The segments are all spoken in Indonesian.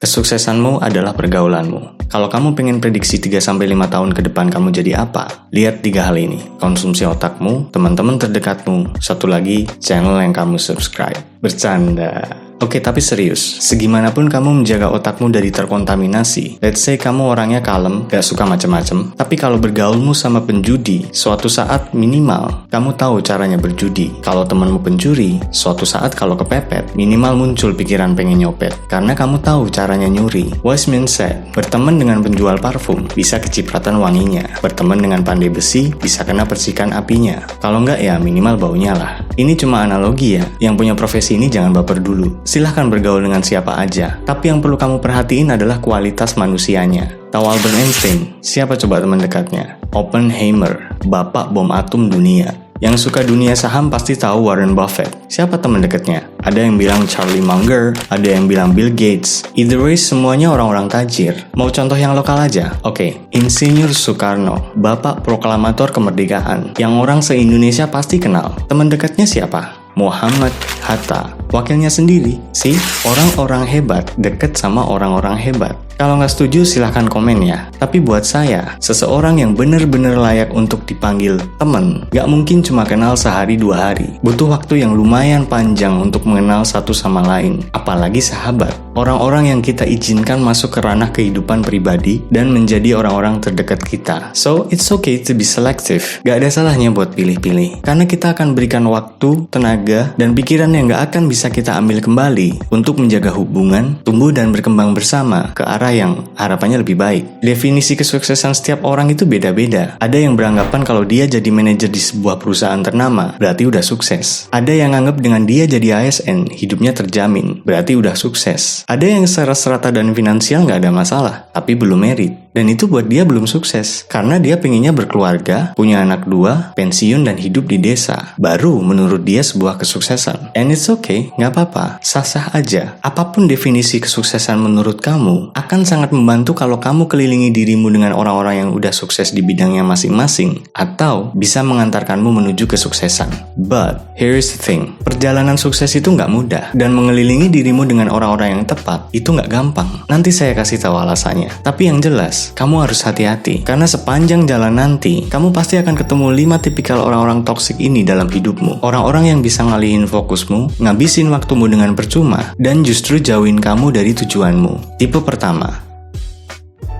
Kesuksesanmu adalah pergaulanmu. Kalau kamu pengen prediksi 3-5 tahun ke depan kamu jadi apa, lihat 3 hal ini. Konsumsi otakmu, teman-teman terdekatmu, satu lagi, channel yang kamu subscribe. Bercanda. Oke, tapi serius, segimanapun kamu menjaga otakmu dari terkontaminasi, let's say kamu orangnya kalem, gak suka macem-macem, tapi kalau bergaulmu sama penjudi, suatu saat minimal, kamu tahu caranya berjudi. Kalau temanmu pencuri, suatu saat kalau kepepet, minimal muncul pikiran pengen nyopet, karena kamu tahu caranya nyuri. Wise man said, berteman dengan penjual parfum, bisa kecipratan wanginya. Berteman dengan pandai besi, bisa kena percikan apinya. Kalau enggak ya minimal baunya lah. Ini cuma analogi ya, yang punya profesi ini jangan baper dulu. Silahkan bergaul dengan siapa aja, tapi yang perlu kamu perhatiin adalah kualitas manusianya. Tahu Albert Einstein? Siapa coba teman dekatnya? Oppenheimer, bapak bom atom dunia. Yang suka dunia saham pasti tahu Warren Buffett. Siapa teman dekatnya? Ada yang bilang Charlie Munger, ada yang bilang Bill Gates. Either way, semuanya orang-orang tajir. Mau contoh yang lokal aja? Oke, Insinyur Soekarno, bapak proklamator kemerdekaan, yang orang se-Indonesia pasti kenal. Teman dekatnya siapa? Muhammad Hatta, wakilnya sendiri. Sih, orang-orang hebat deket sama orang-orang hebat. Kalau nggak setuju silahkan komen ya. Tapi buat saya, seseorang yang bener-bener layak untuk dipanggil temen, nggak mungkin cuma kenal sehari 2 hari. Butuh waktu yang lumayan panjang untuk mengenal satu sama lain, apalagi sahabat. Orang-orang yang kita izinkan masuk ke ranah kehidupan pribadi dan menjadi orang-orang terdekat kita. So, it's okay to be selective. Gak ada salahnya buat pilih-pilih. Karena kita akan berikan waktu, tenaga, dan pikiran yang gak akan bisa kita ambil kembali untuk menjaga hubungan, tumbuh dan berkembang bersama ke arah yang harapannya lebih baik. Definisi kesuksesan setiap orang itu beda-beda. Ada yang beranggapan kalau dia jadi manajer di sebuah perusahaan ternama, berarti udah sukses. Ada yang anggap dengan dia jadi ASN, hidupnya terjamin, berarti udah sukses. Ada yang secara serata dan finansial nggak ada masalah, tapi belum merit. Dan itu buat dia belum sukses, karena dia pengennya berkeluarga, punya anak 2, pensiun dan hidup di desa. Baru menurut dia sebuah kesuksesan. And it's okay, nggak apa-apa, sah-sah aja. Apapun definisi kesuksesan menurut kamu, akan sangat membantu kalau kamu kelilingi dirimu dengan orang-orang yang udah sukses di bidangnya masing-masing, atau bisa mengantarkanmu menuju kesuksesan. But, here is the thing, perjalanan sukses itu nggak mudah, dan mengelilingi dirimu dengan orang-orang yang tepat, itu nggak gampang. Nanti saya kasih tahu alasannya. Tapi yang jelas, kamu harus hati-hati, karena sepanjang jalan nanti, kamu pasti akan ketemu 5 tipikal orang-orang toksik ini dalam hidupmu. Orang-orang yang bisa ngalihin fokusmu, ngabisin waktumu dengan percuma, dan justru jauhin kamu dari tujuanmu. Tipe pertama,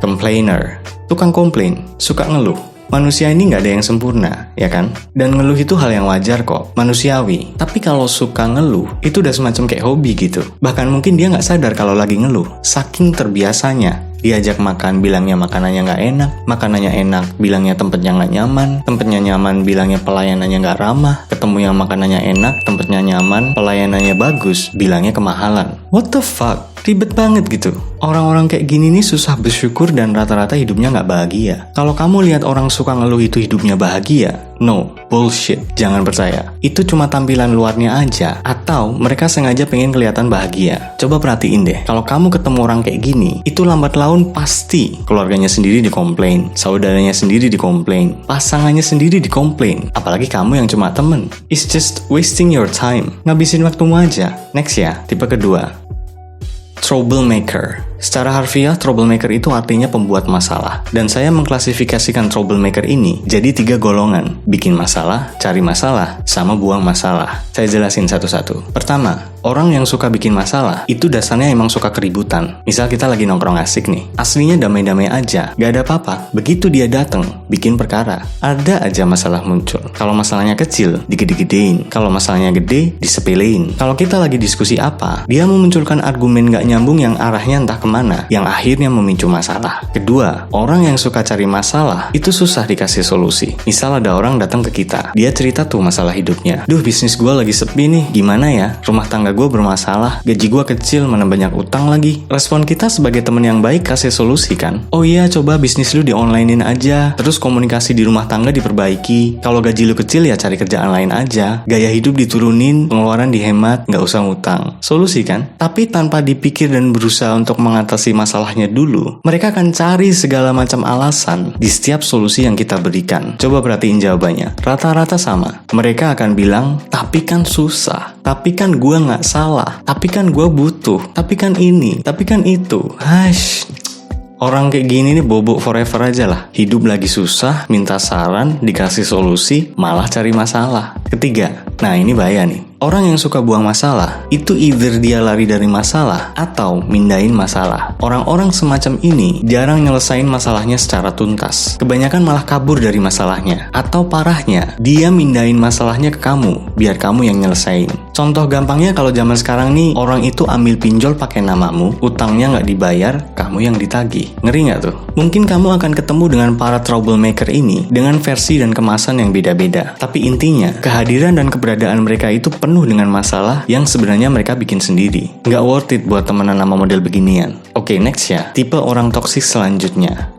complainer, tukang komplain, suka ngeluh. Manusia ini nggak ada yang sempurna, ya kan? Dan ngeluh itu hal yang wajar kok, manusiawi. Tapi kalau suka ngeluh, itu udah semacam kayak hobi gitu. Bahkan mungkin dia nggak sadar kalau lagi ngeluh, saking terbiasanya. Diajak makan, bilangnya makanannya nggak enak. Makanannya enak, bilangnya tempatnya nggak nyaman. Tempatnya nyaman, bilangnya pelayanannya nggak ramah. Ketemu yang makanannya enak, tempatnya nyaman, pelayanannya bagus, bilangnya kemahalan. What the fuck? Ribet banget gitu. Orang-orang kayak gini nih susah bersyukur dan rata-rata hidupnya nggak bahagia. Kalau kamu lihat orang suka ngeluh itu hidupnya bahagia, no, bullshit, jangan percaya. Itu cuma tampilan luarnya aja, atau mereka sengaja pengen kelihatan bahagia. Coba perhatiin deh, kalau kamu ketemu orang kayak gini, itu lambat laun pasti keluarganya sendiri dikomplain, saudaranya sendiri dikomplain, pasangannya sendiri dikomplain, apalagi kamu yang cuma temen. It's just wasting your time, ngabisin waktumu aja. Next ya, tipe kedua, troublemaker. Secara harfiah, troublemaker itu artinya pembuat masalah. Dan saya mengklasifikasikan troublemaker ini jadi 3 golongan. Bikin masalah, cari masalah, sama buang masalah. Saya jelasin satu-satu. Pertama, orang yang suka bikin masalah, itu dasarnya emang suka keributan. Misal kita lagi nongkrong asik nih. Aslinya damai-damai aja, gak ada apa-apa. Begitu dia dateng, bikin perkara, ada aja masalah muncul. Kalau masalahnya kecil, digede-gedein. Kalau masalahnya gede, disepelein. Kalau kita lagi diskusi apa, dia memunculkan argumen gak nyambung yang arahnya entah kemana, yang akhirnya memicu masalah. Kedua, orang yang suka cari masalah, itu susah dikasih solusi. Misal ada orang datang ke kita, dia cerita tuh masalah hidupnya. Duh, bisnis gue lagi sepi nih, gimana ya? Rumah tangga gue bermasalah, gaji gue kecil, mana banyak utang lagi. Respon kita sebagai teman yang baik kasih solusi kan? Oh iya, coba bisnis lu di onlinein aja, terus komunikasi di rumah tangga diperbaiki. Kalau gaji lu kecil ya cari kerjaan lain aja, gaya hidup diturunin, pengeluaran dihemat, nggak usah ngutang. Solusi kan? Tapi tanpa dipikir dan berusaha untuk mengatasi masalahnya dulu, mereka akan cari segala macam alasan di setiap solusi yang kita berikan. Coba perhatiin jawabannya. Rata-rata sama. Mereka akan bilang, tapi kan susah, tapi kan gue nggak salah, tapi kan gue butuh, tapi kan ini, tapi kan itu. Orang kayak gini nih bobok forever aja lah. Hidup lagi susah, minta saran, dikasih solusi, malah cari masalah. Ketiga, nah ini bahaya nih. Orang yang suka buang masalah, itu either dia lari dari masalah atau mindahin masalah. Orang-orang semacam ini jarang nyelesain masalahnya secara tuntas. Kebanyakan malah kabur dari masalahnya. Atau parahnya, dia mindahin masalahnya ke kamu, biar kamu yang nyelesain. Contoh gampangnya kalau zaman sekarang nih, orang itu ambil pinjol pakai namamu, utangnya nggak dibayar, kamu yang ditagih. Ngeri nggak tuh? Mungkin kamu akan ketemu dengan para troublemaker ini dengan versi dan kemasan yang beda-beda. Tapi intinya, kehadiran dan keberadaan mereka itu penuh dengan masalah yang sebenarnya mereka bikin sendiri. Nggak worth it buat temenan sama model beginian. Oke, next ya. Tipe orang toksik selanjutnya.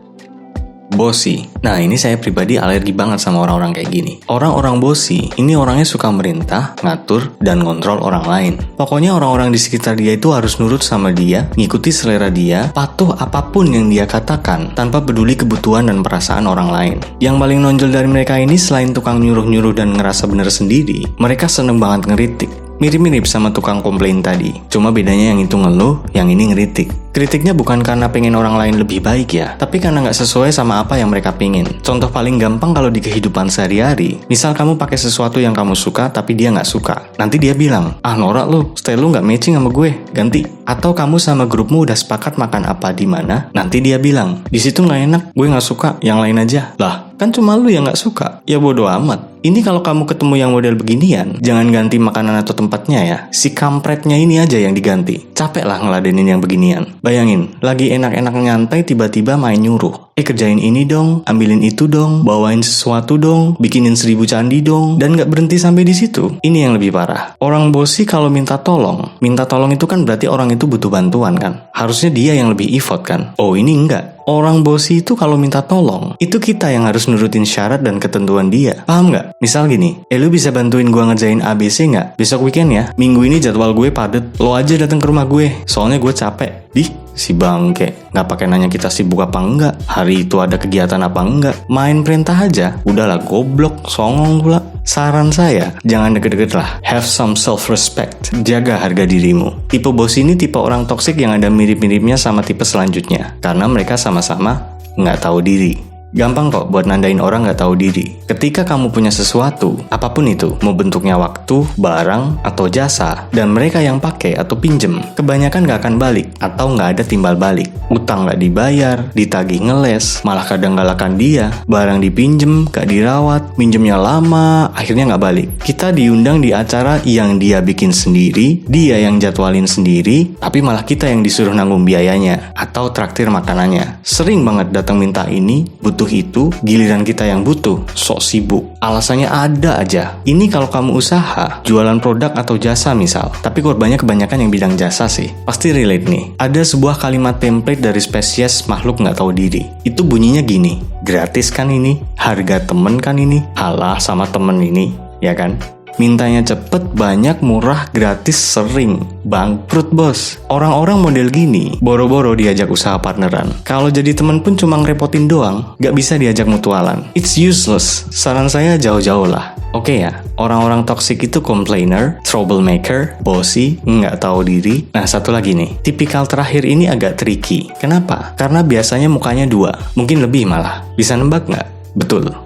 Bossy. Nah, ini saya pribadi alergi banget sama orang-orang kayak gini. Orang-orang bossy, ini orangnya suka merintah, ngatur, dan ngontrol orang lain. Pokoknya orang-orang di sekitar dia itu harus nurut sama dia, ngikuti selera dia, patuh apapun yang dia katakan, tanpa peduli kebutuhan dan perasaan orang lain. Yang paling nonjol dari mereka ini selain tukang nyuruh-nyuruh dan ngerasa bener sendiri, mereka seneng banget ngeritik. Mirip-mirip sama tukang komplain tadi. Cuma bedanya yang itu ngeluh, yang ini ngeritik. Kritiknya bukan karena pengen orang lain lebih baik ya, tapi karena nggak sesuai sama apa yang mereka pengen. Contoh paling gampang kalau di kehidupan sehari-hari, misal kamu pakai sesuatu yang kamu suka tapi dia nggak suka. Nanti dia bilang, norak lu, style lu nggak matching sama gue, ganti. Atau kamu sama grupmu udah sepakat makan apa di mana, nanti dia bilang, di situ nggak enak, gue nggak suka, yang lain aja. Lah, kan cuma lu yang nggak suka, ya bodo amat. Ini kalau kamu ketemu yang model beginian, jangan ganti makanan atau tempatnya ya. Si kampretnya ini aja yang diganti. Capek lah ngeladenin yang beginian. Bayangin, lagi enak-enak nyantai tiba-tiba main nyuruh. Kerjain ini dong, ambilin itu dong, bawain sesuatu dong, bikinin 1000 candi dong, dan nggak berhenti sampai di situ. Ini yang lebih parah. Orang bossy kalau minta tolong itu kan berarti orang itu butuh bantuan kan. Harusnya dia yang lebih effort kan. Oh ini enggak. Orang bossy itu kalau minta tolong, itu kita yang harus nurutin syarat dan ketentuan dia. Paham nggak? Misal gini, lu bisa bantuin gua ngerjain ABC nggak? Besok weekend ya, minggu ini jadwal gue padet, lo aja datang ke rumah gue, soalnya gue capek. Si bangke, nggak pakai nanya kita sibuk apa enggak, hari itu ada kegiatan apa enggak, main perintah aja, udahlah goblok, songong pula. Saran saya, jangan deket-deket lah. Have some self-respect, jaga harga dirimu. Tipe bos ini tipe orang toksik yang ada mirip-miripnya sama tipe selanjutnya, karena mereka sama-sama nggak tahu diri. Gampang kok buat nandain orang nggak tahu diri. Ketika kamu punya sesuatu, apapun itu, mau bentuknya waktu, barang, atau jasa, dan mereka yang pakai atau pinjem, kebanyakan nggak akan balik, atau nggak ada timbal balik. Utang nggak dibayar, ditagih ngeles, malah kadang galakan dia, barang dipinjem, nggak dirawat, minjemnya lama, akhirnya nggak balik. Kita diundang di acara yang dia bikin sendiri, dia yang jadwalin sendiri, tapi malah kita yang disuruh nanggung biayanya, atau traktir makanannya. Sering banget datang minta ini, butuh itu, giliran kita yang butuh, sok sibuk. Alasannya ada aja. Ini kalau kamu usaha, jualan produk atau jasa misal, tapi korbannya kebanyakan yang bidang jasa sih. Pasti relate nih. Ada sebuah kalimat template dari spesies makhluk nggak tahu diri. Itu bunyinya gini, gratis kan ini, harga temen kan ini, halah sama temen ini, ya kan? Mintanya cepet, banyak, murah, gratis, sering. Bangkrut bos. Orang-orang model gini, boro-boro diajak usaha partneran. Kalau jadi temen pun cuma ngerepotin doang, gak bisa diajak mutualan. It's useless. Saran saya jauh-jauh lah. Oke ya, orang-orang toxic itu complainer, troublemaker, bossy, nggak tahu diri. Nah satu lagi nih, tipikal terakhir ini agak tricky. Kenapa? Karena biasanya mukanya 2, mungkin lebih malah. Bisa nembak nggak? Betul.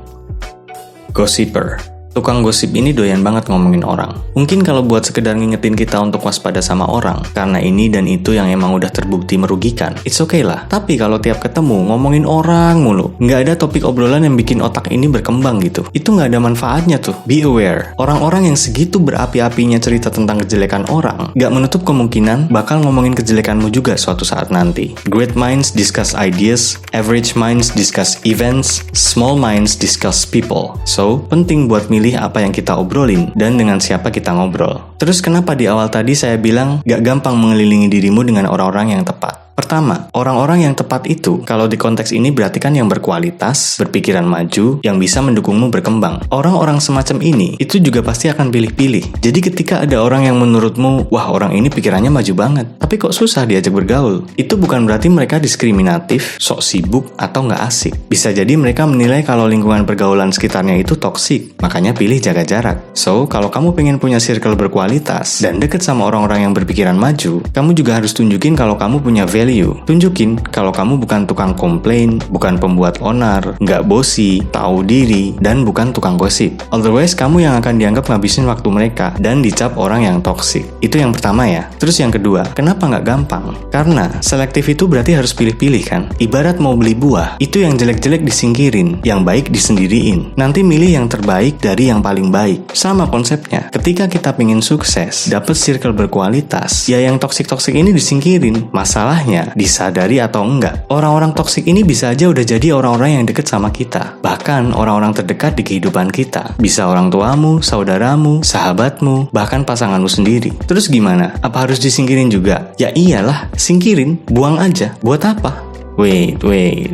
Gossiper. Tukang gosip ini doyan banget ngomongin orang. Mungkin kalau buat sekedar ngingetin kita untuk waspada sama orang, karena ini dan itu yang emang udah terbukti merugikan, it's okay lah. Tapi kalau tiap ketemu ngomongin orang mulu, nggak ada topik obrolan yang bikin otak ini berkembang gitu, itu nggak ada manfaatnya tuh. Be aware, orang-orang yang segitu berapi-apinya cerita tentang kejelekan orang, nggak menutup kemungkinan bakal ngomongin kejelekanmu juga suatu saat nanti. Great minds discuss ideas, average minds discuss events, small minds discuss people. So, penting buat milih apa yang kita obrolin dan dengan siapa kita ngobrol. Terus kenapa di awal tadi saya bilang gak gampang mengelilingi dirimu dengan orang-orang yang tepat? Pertama, orang-orang yang tepat itu, kalau di konteks ini berarti kan yang berkualitas, berpikiran maju, yang bisa mendukungmu berkembang. Orang-orang semacam ini, itu juga pasti akan pilih-pilih. Jadi ketika ada orang yang menurutmu, wah orang ini pikirannya maju banget, tapi kok susah diajak bergaul, itu bukan berarti mereka diskriminatif, sok sibuk, atau nggak asik. Bisa jadi mereka menilai kalau lingkungan pergaulan sekitarnya itu toksik, makanya pilih jaga jarak. So, kalau kamu pengen punya circle berkualitas, dan deket sama orang-orang yang berpikiran maju, kamu juga harus tunjukin kalau kamu punya value. Tunjukin kalau kamu bukan tukang komplain, bukan pembuat onar, nggak bosi, tahu diri, dan bukan tukang gosip. Otherwise, kamu yang akan dianggap ngabisin waktu mereka, dan dicap orang yang toksik. Itu yang pertama ya. Terus yang kedua, kenapa nggak gampang? Karena selektif itu berarti harus pilih-pilih kan? Ibarat mau beli buah, itu yang jelek-jelek disingkirin, yang baik disendiriin. Nanti milih yang terbaik dari yang paling baik. Sama konsepnya, ketika kita pengen sukses, dapet circle berkualitas, ya yang toksik-toksik ini disingkirin. Masalahnya, disadari atau enggak, orang-orang toksik ini bisa aja udah jadi orang-orang yang deket sama kita. Bahkan orang-orang terdekat di kehidupan kita. Bisa orang tuamu, saudaramu, sahabatmu, bahkan pasanganmu sendiri. Terus gimana? Apa harus disingkirin juga? Ya iyalah, singkirin, buang aja. Buat apa? Wait,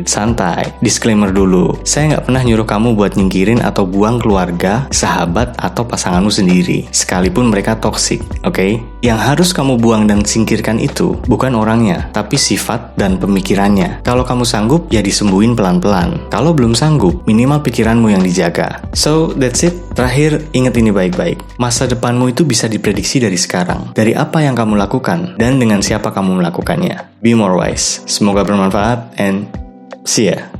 santai. Disclaimer dulu, saya nggak pernah nyuruh kamu buat nyingkirin atau buang keluarga, sahabat, atau pasanganmu sendiri, sekalipun mereka toksik, oke? Yang harus kamu buang dan singkirkan itu bukan orangnya, tapi sifat dan pemikirannya. Kalau kamu sanggup, ya disembuhin pelan-pelan. Kalau belum sanggup, minimal pikiranmu yang dijaga. So, that's it. Terakhir, ingat ini baik-baik. Masa depanmu itu bisa diprediksi dari sekarang. Dari apa yang kamu lakukan, dan dengan siapa kamu melakukannya. Be more wise. Semoga bermanfaat, and see ya.